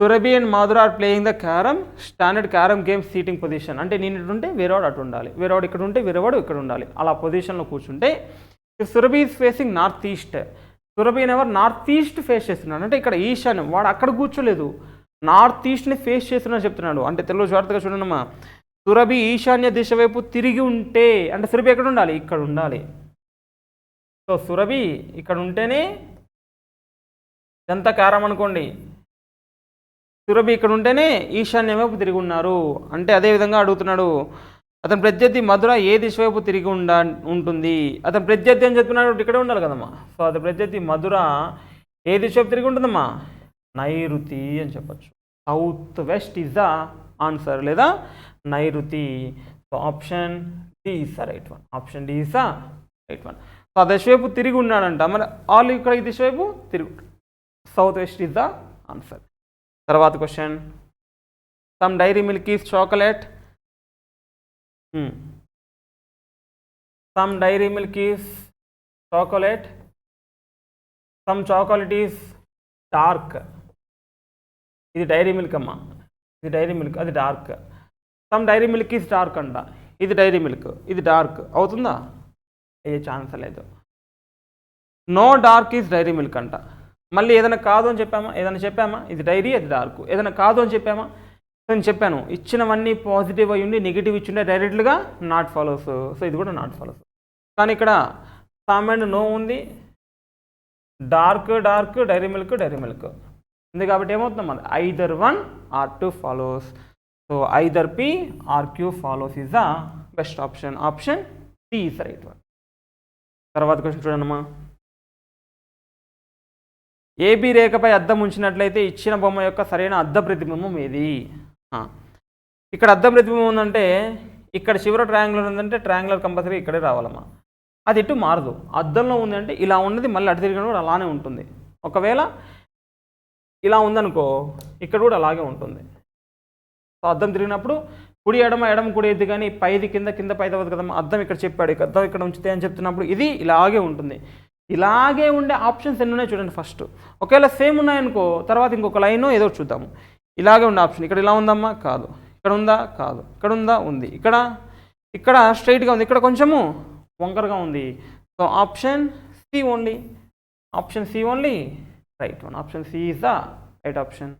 Surabhi and Madhura are playing the carrom standard carrom game seating position. అంటే నేను ఇటు ఉంటే వేరేవాడు అటు ఉండాలి, వేరేవాడు ఇక్కడ ఉంటే వేరేవాడు ఇక్కడ ఉండాలి, అలా పొజిషన్లో కూర్చుంటే. Surabhi is facing north east. Surabhi ఎవరు? నార్త్ ఈస్ట్ ఫేస్ చేస్తున్నాడు, అంటే ఇక్కడ ఈశాన్యం, వాడు అక్కడ కూర్చోలేదు, నార్త్ ఈస్ట్ని ఫేస్ చేస్తున్నాడు చెప్తున్నాడు. అంటే తెలుగు జాగ్రత్తగా చూడండమ్మా. సురభి ఈశాన్య దిశ వైపు తిరిగి ఉంటే, అంటే సురభి ఎక్కడ ఉండాలి? ఇక్కడ ఉండాలి. సో సురభి ఇక్కడ ఉంటేనే ఇదంతా క్యారమ్ అనుకోండి. సురభి ఇక్కడ ఉంటేనే ఈశాన్యం వైపు తిరిగి ఉన్నారు. అంటే అదేవిధంగా అడుగుతున్నాడు, అతని ప్రత్యర్థి మధుర ఏ దిశ వైపు తిరిగి ఉంటుంది? అతని ప్రత్యర్థి అని చెప్తున్నాడు, ఇక్కడే ఉండాలి కదమ్మా. సో అతని ప్రత్యర్థి మధుర ఏ దిశ వైపు తిరిగి ఉంటుందమ్మా? నైరుతి అని చెప్పచ్చు. South west is the answer, లేదా నైరుతి. So option D is the right one. Option D is the right one. So ఆ దిశ వైపు తిరిగి ఉన్నాడంట, మరి ఆల్ ఇక్కడ ఈ దిశ వైపు తిరిగి, south west is the answer. తర్వాత question, some dairy milk is chocolate some dairy milk is chocolate, some chocolate is dark. ఇది డైరీ మిల్క్ అమ్మా, ఇది డైరీ మిల్క్, అది dark. Some dairy milk is dark అంట, ఇది డైరీ మిల్క్, ఇది డార్క్ అవుతుందా? ఏ ఛాన్స్ లేదు. No dark is dairy milk అంట. మళ్ళీ ఏదైనా కాదు అని చెప్పామా, ఏదైనా చెప్పామా, ఇది డైరీ అది డార్క్, ఏదైనా కాదు అని చెప్పామా? నేను చెప్పాను ఇచ్చినవన్నీ పాజిటివ్ అయ్యి ఉండి నెగిటివ్ ఇచ్చిండే డైరెక్ట్గా నాట్ ఫాలోస్. సో ఇది కూడా నాట్ ఫాలోస్. కానీ ఇక్కడ సమ్ అండ్ నో ఉంది, dark dark, dairy milk dairy milk ఉంది. కాబట్టి ఏమవుతుంది మన either 1 or 2 follows. So either P or Q follows is the best option. Option D is the right one. తర్వాత క్వశ్చన్ చూడండమ్మా. ఏబి రేఖపై అద్దం ఉంచినట్లయితే ఇచ్చిన బొమ్మ యొక్క సరైన అద్ద ప్రతిబింబం ఏది? ఇక్కడ అద్ద ప్రతిబింబం ఉందంటే ఇక్కడ చివర ట్రయాంగులర్ ఉందంటే ట్రయాంగులర్ కంపల్సరీ ఇక్కడే రావాలమ్మా. అది ఇటు మారదు. అద్దంలో ఉందంటే ఇలా ఉన్నది మళ్ళీ అటు తిరిగినప్పుడు అలానే ఉంటుంది. ఒకవేళ ఇలా ఉందనుకో ఇక్కడ కూడా అలాగే ఉంటుంది. సో అద్దం తిరిగినప్పుడు కుడి ఎడమ ఎడమ కుడి ఎద్దు కానీ పైది కింద కింద పైది అవ్వదు కదమ్మా. అద్దం ఇక్కడ చెప్పాడు, అద్దం ఇక్కడ ఉంచితే అని చెప్తున్నప్పుడు ఇది ఇలాగే ఉంటుంది. ఇలాగే ఉండే ఆప్షన్స్ ఎన్ని ఉన్నాయి చూడండి. ఫస్ట్ ఒకవేళ సేమ్ ఉన్నాయనుకో తర్వాత ఇంకొక లైన్ ఏదో చూద్దాము. ఇలాగే ఉండే ఆప్షన్ ఇక్కడ ఇలా ఉందమ్మా, కాదు. ఇక్కడ ఉందా, కాదు. ఇక్కడ ఉందా, ఉంది. ఇక్కడ స్ట్రైట్గా ఉంది, ఇక్కడ కొంచెము వంకరగా ఉంది. So option C only. Option C only right one. Option C is the right option.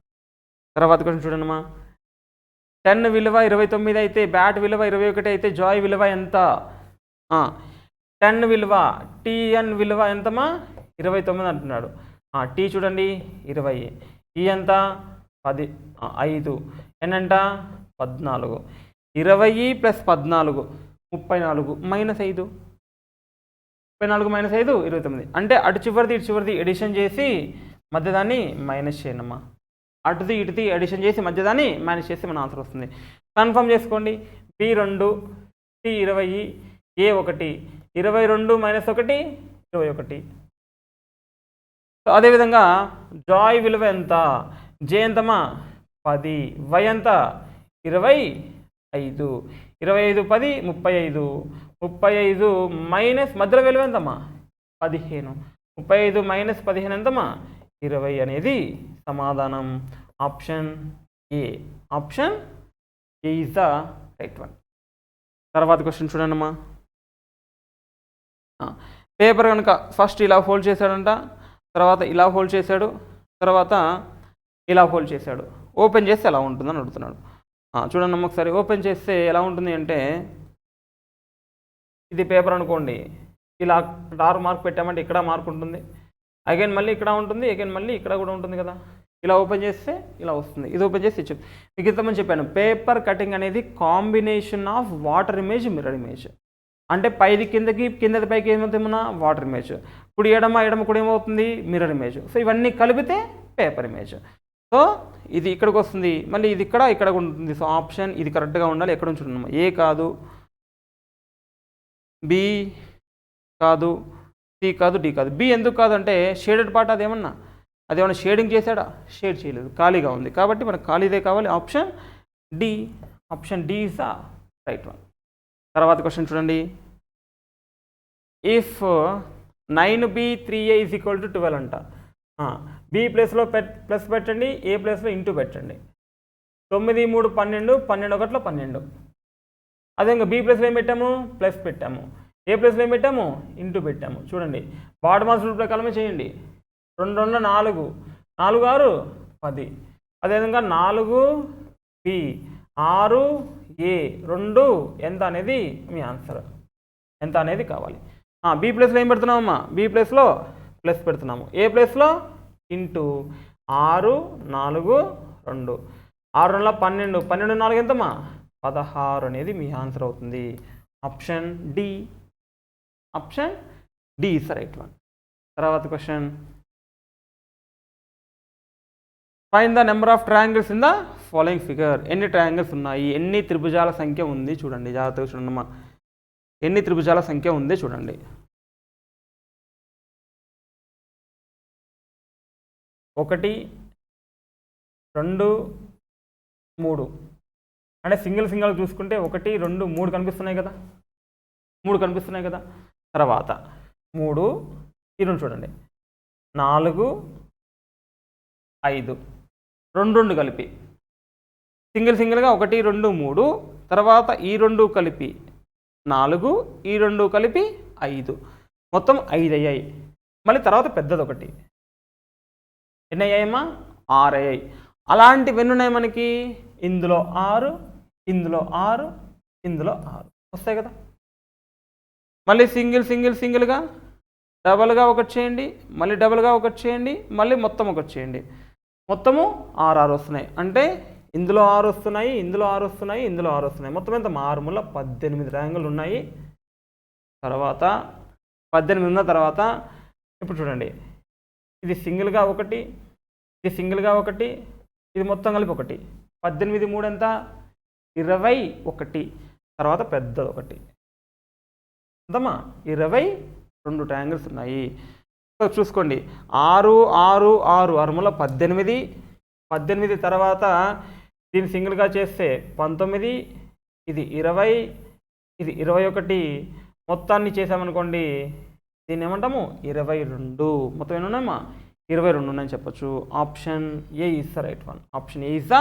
తర్వాత కొంచెం చూడండిమా. 10 విలువ 29 అయితే, బ్యాట్ విలువ 21 అయితే జాయ్ విలువ ఎంత? 10 విలువ టీఎన్ విలువ ఎంతమా? 29 అంటున్నాడు. టీ చూడండి 20, ఈ ఎంత 10, 5, ఎన్ అంట 14, 20 + 14 34 -5, 34 - 5 29. అంటే అటు చివరిది ఇటు చివరిది ఎడిషన్ చేసి మధ్యదాన్ని మైనస్ చేయనమ్మా. అటుది ఇటుది ఎడిషన్ చేసి మధ్యదాన్ని మైనస్ చేసి మన ఆన్సర్ వస్తుంది. కన్ఫర్మ్ చేసుకోండి. B2 T20 A1 22 - 1 21. సో అదేవిధంగా జాయ్ విలువ ఎంత? జే ఎంతమా 10, వై ఎంత 25, 25 10 35, 35 మైనస్ మధ్యలో విలువ ఎంతమ్మా 15, 35 - 15 ఎంతమా 20 అనేది సమాధానం. Option A. Option A is the right one. తర్వాత క్వశ్చన్ చూడండి అమ్మా. పేపర్ కనుక ఫస్ట్ ఇలా ఫోల్డ్ చేశాడంట, తర్వాత ఇలా ఫోల్డ్ చేశాడు, తర్వాత ఇలా ఫోల్డ్ చేశాడు. ఓపెన్ చేస్తే ఎలా ఉంటుందని అడుగుతున్నాడు. చూడండి అమ్మ ఒకసారి. ఓపెన్ చేస్తే ఎలా ఉంటుంది అంటే ఇది పేపర్ అనుకోండి, ఇలా డార్క్ మార్క్ పెట్టామంటే ఇక్కడ మార్క్ ఉంటుంది, అగైన్ మళ్ళీ ఇక్కడ ఉంటుంది, అగైన్ మళ్ళీ ఇక్కడ కూడా ఉంటుంది కదా. ఇలా ఓపెన్ చేస్తే ఇలా వస్తుంది. ఇది ఓపెన్ చేసి ఇచ్చాం. మీకు ఇంతమంది చెప్పాను పేపర్ కటింగ్ అనేది combination of water image, mirror image. అంటే పైది కిందకి, కిందది పైకి ఏమవుతుందన్నా వాటర్ ఇమేజ్, కుడి ఎడమ ఎడమ కుడి ఏమవుతుంది మిర్రర్ ఇమేజ్. సో ఇవన్నీ కలిపితే పేపర్ ఇమేజ్. సో ఇది ఇక్కడికి వస్తుంది, మళ్ళీ ఇది ఇక్కడ ఇక్కడ ఉంటుంది. సో ఆప్షన్ ఇది కరెక్ట్గా ఉండాలి. ఎక్కడ ఉంచుకున్నాము? ఏ కాదు, బి కాదు, సి కాదు, డి కాదు. బి ఎందుకు కాదంటే షేడెడ్ పార్ట్ అదేమన్నా షేడింగ్ చేశాడా? షేడ్ చేయలేదు, ఖాళీగా ఉంది. కాబట్టి మనకు ఖాళీదే కావాలి. Option D. Option D is the right one. తర్వాత క్వశ్చన్ చూడండి. ఇఫ్ 9b 3a = 12 అంట. బి ప్లేస్లో ప్లస్ పెట్టండి, ఏ ప్లేస్లో ఇంటూ పెట్టండి. 9 3 12, 12 1 12. అదే ఇంకా బి ప్లేస్లో ఏం పెట్టాము? ప్లస్ పెట్టాము. ఏ ప్లేస్లో ఏం పెట్టాము? ఇంటూ పెట్టాము. చూడండి బాడమాస్ రూల్ ప్రకారమే చేయండి. 2 2 4, 4 6 10. అదేవిధంగా 4b 6a 2 ఎంత అనేది మీ ఆన్సర్. ఎంత అనేది కావాలి. బి ప్లేస్లో ఏం పెడుతున్నామమ్మా? బి ప్లేస్లో ప్లస్ పెడుతున్నాము. ఏ ప్లేస్లో ఇంటూ 6 4 2, 6 2 12, 12 4 ఎంతమ్మా 16 అనేది మీ ఆన్సర్ అవుతుంది. Option D. Option D is right one. తర్వాత question. Find the number of triangles in the following figure. ఎన్ని ట్రయాంగిల్స్ ఉన్నాయి? ఎన్ని త్రిభుజాల సంఖ్య ఉంది చూడండి. జాగ్రత్తగా చూడండి అమ్మా. ఎన్ని త్రిభుజాల సంఖ్య ఉంది చూడండి. 1 2 3 అంటే సింగిల్ చూసుకుంటే 1 2 3 కనిపిస్తున్నాయి కదా, 3 కనిపిస్తున్నాయి కదా. తర్వాత 3 ఈ 2 చూడండి 4 5 2 కలిపి సింగిల్గా 1 2 3, తర్వాత ఈ 2 కలిపి 4, ఈ 2 కలిపి 5, మొత్తం 5 అయ్యాయి. మళ్ళీ తర్వాత పెద్దది ఒకటి ఎన్ని అయ్యాయమ్మా 6 అయ్యాయి. అలాంటివి ఎన్ని ఉన్నాయి మనకి, ఇందులో 6, ఇందులో 6, ఇందులో 6 వస్తాయి కదా. మళ్ళీ సింగిల్గా డబల్గా ఒకటి చేయండి, మళ్ళీ డబల్గా ఒకటి చేయండి, మళ్ళీ మొత్తం ఒకటి చేయండి, మొత్తము 6 వస్తున్నాయి. అంటే ఇందులో 6 వస్తున్నాయి, ఇందులో 6 వస్తున్నాయి, ఇందులో 6 వస్తున్నాయి, మొత్తం ఎంత 6 18 ట్రయాంగిల్ ఉన్నాయి. తర్వాత 18 ఉన్న తర్వాత ఇప్పుడు చూడండి, ఇది సింగిల్గా ఒకటి, ఇది సింగిల్గా ఒకటి, ఇది మొత్తం కలిపి ఒకటి, 18 3 ఎంత 21, తర్వాత పెద్దది ఒకటి, ఎంతమ్మా 22 ట్రయాంగిల్స్ ఉన్నాయి. సో చూసుకోండి 6 6 6 6 18 తర్వాత దీన్ని సింగిల్గా చేస్తే 19, ఇది 20, ఇది 21, మొత్తాన్ని చేసామనుకోండి దీన్ని ఏమంటాము 22. మొత్తం ఎన్ని ఉన్నాయమ్మా 22 ఉన్నాయని చెప్పొచ్చు. Option A is the right one. Option A is the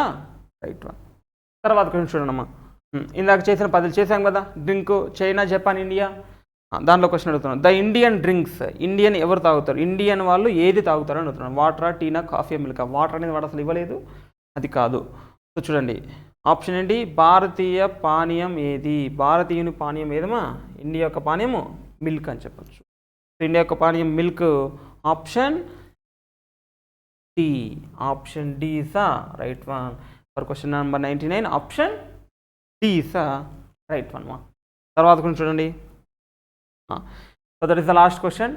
right one. తర్వాత కొంచెం చూడండమ్మా, ఇందాక చేసిన 10 చేసాం కదా, డ్రింక్ చైనా జపాన్ ఇండియా, దాంట్లో క్వశ్చన్ అడుగుతున్నాను. ద ఇండియన్ డ్రింక్స్, ఇండియన్ ఎవరు తాగుతారు, ఇండియన్ వాళ్ళు ఏది తాగుతారు అని అడుగుతున్నాను. వాటరా, టీనా, కాఫీ, మిల్కా. వాటర్ అనేది వాడు అసలు ఇవ్వలేదు, అది కాదు. సో చూడండి ఆప్షన్ ఏంటి, భారతీయ పానీయం ఏది, భారతీయుని పానీయం ఏదమ్మా, ఇండియా యొక్క పానీయము మిల్క్ అని చెప్పచ్చు. ఇండియా యొక్క పానీయం milk. Option D, option D is the right one for question number 99. Option D is the right one మా. తర్వాత కొంచెం చూడండి, so that is the last question.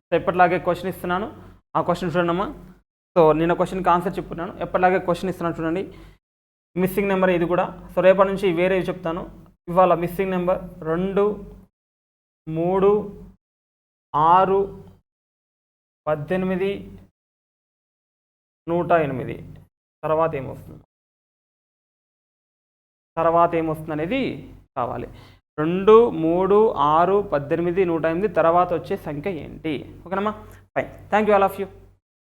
So ఎప్పటిలాగే క్వశ్చన్ ఇస్తున్నాను, ఆ క్వశ్చన్ చూడండమ్మా. సో నేను క్వశ్చన్కి ఆన్సర్ చెప్తున్నాను, ఎప్పటిలాగే క్వశ్చన్ ఇస్తున్నాను చూడండి. మిస్సింగ్ నెంబర్ ఇది కూడా. సో రేపటి నుంచి వేరేవి చెప్తాను. ఇవాళ మిస్సింగ్ నెంబర్ 2 3 6 18 108. తర్వాత ఏమొస్తుంది అనేది కావాలి. 2 3 6 18 108 తర్వాత వచ్చే సంఖ్య ఏంటి? ఓకేనమ్మా, fine. Thank you all of you.